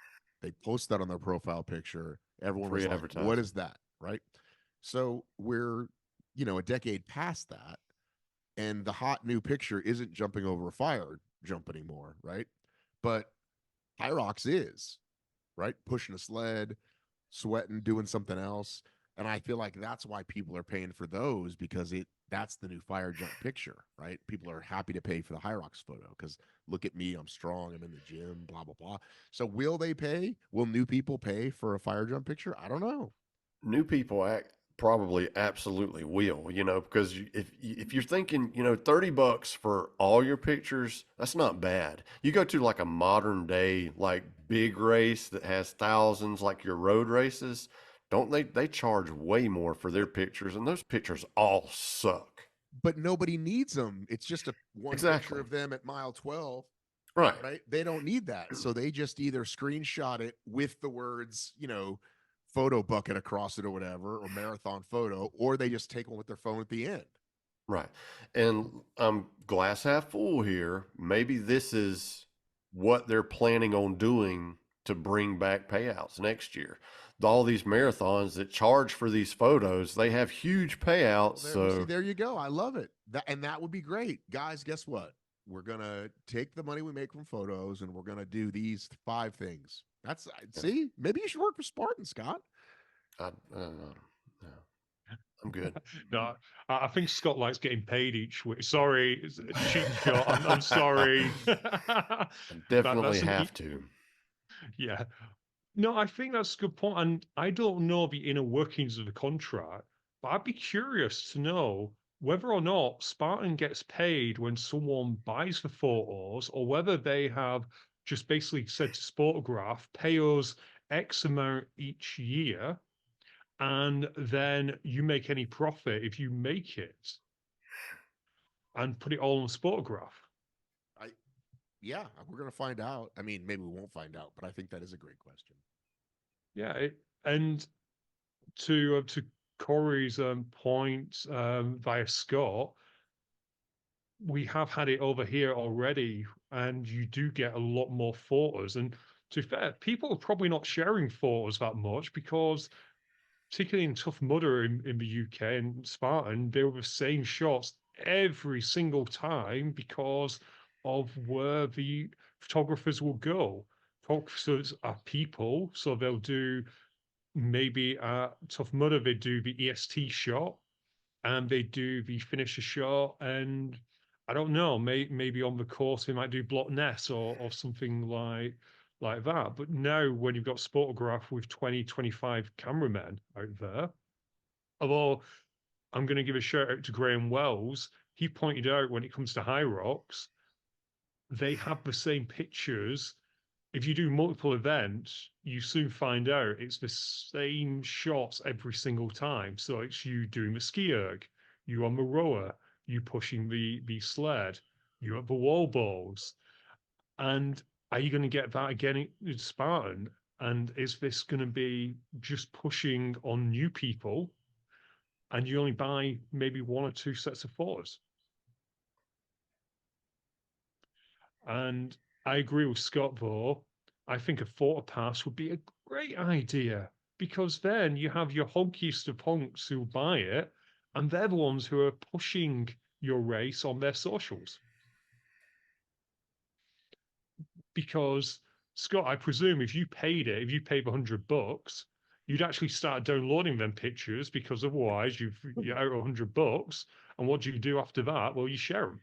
they post that on their profile picture. Everyone was Free like, "What advertising. is that?" Right? So we're, a decade past that, and the hot new picture isn't jumping over a fire jump anymore, right? But Hyrox is, right? Pushing a sled, sweating, doing something else. And I feel like that's why people are paying for those because that's the new fire jump picture, right? People are happy to pay for the Hyrox photo because look at me, I'm strong, I'm in the gym, blah blah blah. So will they pay? Will new people pay for a fire jump picture? I don't know. New people probably absolutely will, because if you're thinking, $30 for all your pictures, that's not bad. You go to like a modern day like big race that has thousands, like your road races, don't they charge way more for their pictures, and those pictures all suck. But nobody needs them. It's just a one picture Exactly. of them at mile 12, Right. right? They don't need that. So they just either screenshot it with the words, photo bucket across it or whatever, or marathon photo, or they just take one with their phone at the end. Right. And I'm glass half full here. Maybe this is what they're planning on doing to bring back payouts next year. All these marathons that charge for these photos, they have huge payouts. See, there you go. I love it. That would be great. Guys, guess what? We're going to take the money we make from photos and we're going to do these 5 things. Yeah, See, maybe you should work for Spartan, Scott. I don't know. No, I'm good. No, I think Scott likes getting paid each week. Sorry, it's a cheap shot. I'm sorry. I definitely That's an have to. yeah. No, I think that's a good point. And I don't know the inner workings of the contract, but I'd be curious to know whether or not Spartan gets paid when someone buys the photos or whether they have just basically said to Sportograph, pay us X amount each year, and then you make any profit if you make it and put it all on Sportograph. I Yeah, we're going to find out. I mean, maybe we won't find out, but I think that is a great question. Yeah, and to Corey's point via Scott, we have had it over here already, and you do get a lot more photos. And to be fair, people are probably not sharing photos that much because, particularly in Tough Mudder in the UK and Spartan, they were the same shots every single time because of where the photographers will go. Photographers are people, so they'll do maybe Tough Mudder, they do the EST shot and they do the finisher shot. And I don't know, maybe on the course they might do block ness or something like that. But now when you've got Sportograph with 20, 25 cameramen out there, although I'm going to give a shout out to Graham Wells, he pointed out when it comes to High Rocks, they have the same pictures. If you do multiple events, you soon find out it's the same shots every single time. So it's you doing the ski erg, you on the rower, you pushing the sled, you at the wall balls. And are you going to get that again in Spartan? And is this going to be just pushing on new people and you only buy maybe 1 or 2 sets of photos? And I agree with Scott, though. I think a photo pass would be a great idea because then you have your honkiest of honks who buy it, and they're the ones who are pushing your race on their socials. Because, Scott, I presume if you paid $100, you'd actually start downloading them pictures because otherwise you're out $100. And what do you do after that? Well, you share them.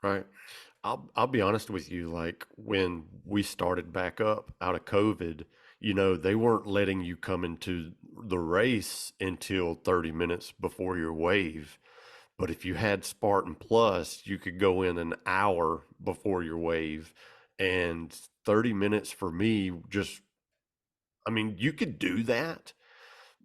Right. I'll be honest with you, like when we started back up out of COVID, they weren't letting you come into the race until 30 minutes before your wave. But if you had Spartan Plus, you could go in an hour before your wave. And 30 minutes for me, you could do that.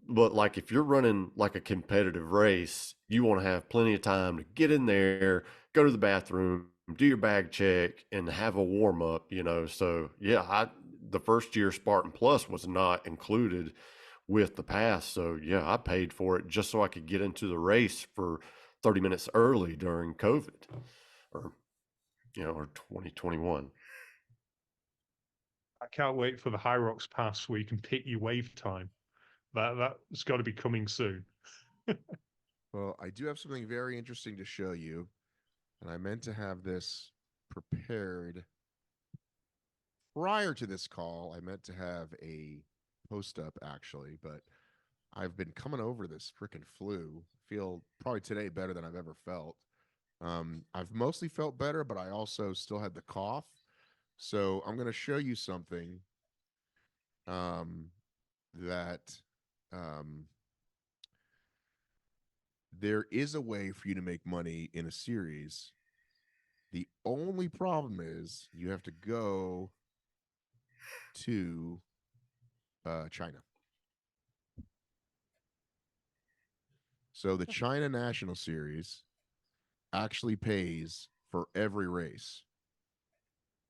But like if you're running like a competitive race, you want to have plenty of time to get in there, go to the bathroom, do your bag check, and have a warm up. So yeah, the first year Spartan Plus was not included with the pass. So yeah, I paid for it just so I could get into the race for 30 minutes early during COVID, or or 2021. I can't wait for the High Rocks Pass where you can pick your wave time. That's got to be coming soon. Well, I do have something very interesting to show you, and I meant to have this prepared prior to this call. I meant to have a post up actually, but I've been coming over this freaking flu. Feel probably today better than I've ever felt. I've mostly felt better, but I also still had the cough. So I'm going to show you something um, that um, there is a way for you to make money in a series. The only problem is you have to go to China. So the China National Series actually pays for every race.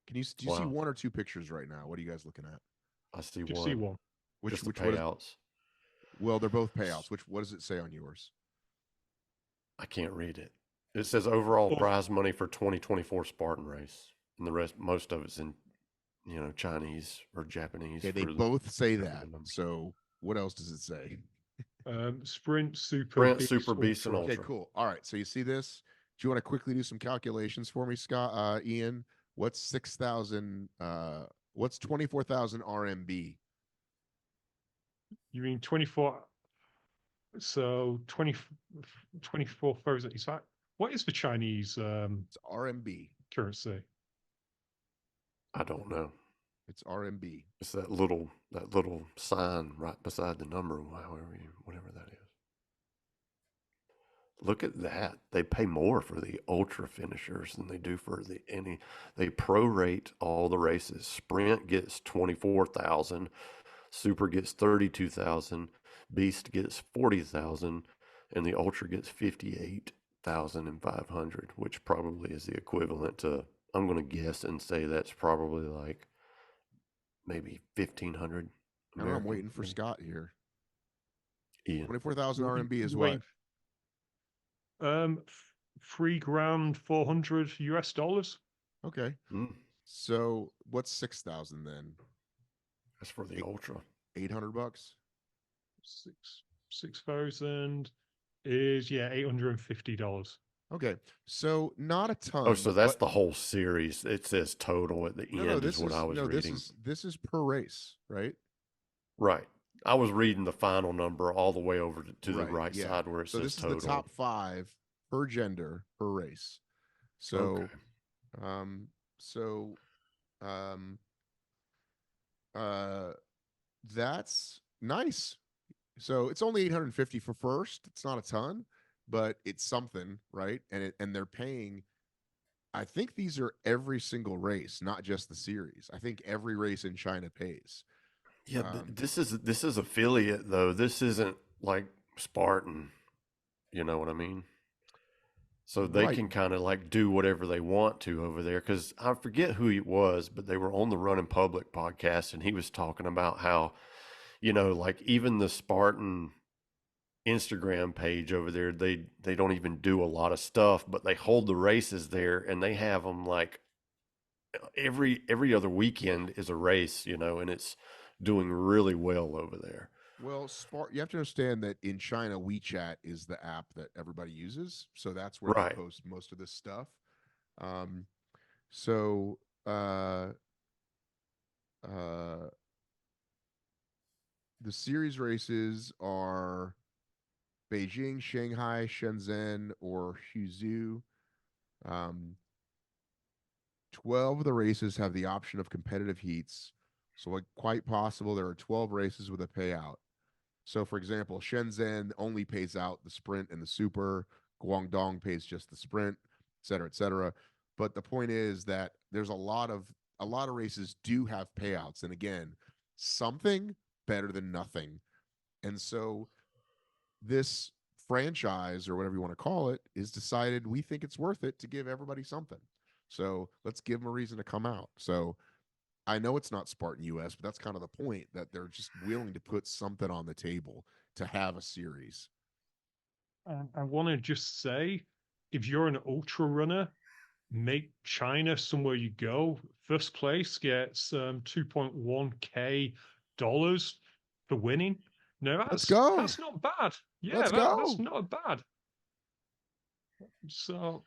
Do you see Wow. one or two pictures right now? What are you guys looking at? I see Just see one. one. Just the Which what is, payouts. well, they're both payouts. What does it say on yours? I can't read it. It says overall Oh, prize money for 2024 Spartan race, and the rest, most of it's in, Chinese or Japanese Okay, they for both say whatever that. the numbers. So what else does it say? Sprint, Super, Sprint, Beast, Super Beast, and Ultra. Okay, Ultra. cool. All right. So you see this? Do you want to quickly do some calculations for me, Scott? Ian, what's 6,000? What's 24,000 RMB? You mean 24? So 24,000. Is that what is the Chinese It's RMB. currency? I don't know. It's RMB. It's that little sign right beside the number, whatever that is. Look at that. They pay more for the ultra finishers than they do for any. They prorate all the races. Sprint gets 24,000, Super gets 32,000, Beast gets 40,000, and the Ultra gets 58,500, which probably is the equivalent to, I'm going to guess and say that's probably like maybe 1,500 I don't know. I'm American. waiting for Scott here. Ian. 24,000 You, RMB is you what? wait. 3,400 US dollars. Okay. Mm, So what's 6,000 then? that's for the Eight- Ultra. $800. 6,000 is $850. Okay. So not a Oh, ton, so that's but the whole series. It says total at the no, end is what I was reading. this is per race, right? Right. I was reading the final number all the way over to the Right. right Yeah. side where it So says this is the total. top 5 per gender per race. So Okay. um so um uh that's nice. So it's only 850 for first. It's not a ton, but it's something, right? And they're paying. I think these are every single race, not just the series. I think every race in China pays. Yeah, but Um, this is affiliate though. This isn't like Spartan. You know what I mean? So they right. can kind of like do whatever they want to over there. Because I forget who it was, but they were on the Running Public podcast, and he was talking about how, like even the Spartan Instagram page over there, they don't even do a lot of stuff, but they hold the races there, and they have them like every other weekend is a race, and it's doing really well over there. Well, you have to understand that in China, WeChat is the app that everybody uses. So that's where they Right. post most of this stuff. Um, so uh, uh, the series races are Beijing, Shanghai, Shenzhen, or Huzhou. Um, 12 of the races have the option of competitive heats. So, like, quite possible there are 12 races with a payout. So, for example, Shenzhen only pays out the sprint and the super. Guangdong pays just the sprint, et cetera, et cetera. But the point is that there's a lot of races do have payouts. And again, something better than nothing. And so this franchise or whatever you want to call it is decided we think it's worth it to give everybody something. So let's give them a reason to come out. So I know it's not Spartan US, but that's kind of the point, that they're just willing to put something on the table to have a series. I want to just say, if you're an ultra runner, make China somewhere you go. First place gets 2.1K dollars for winning. No, Let's go. that's not bad. Yeah, Let's that's go. not bad. So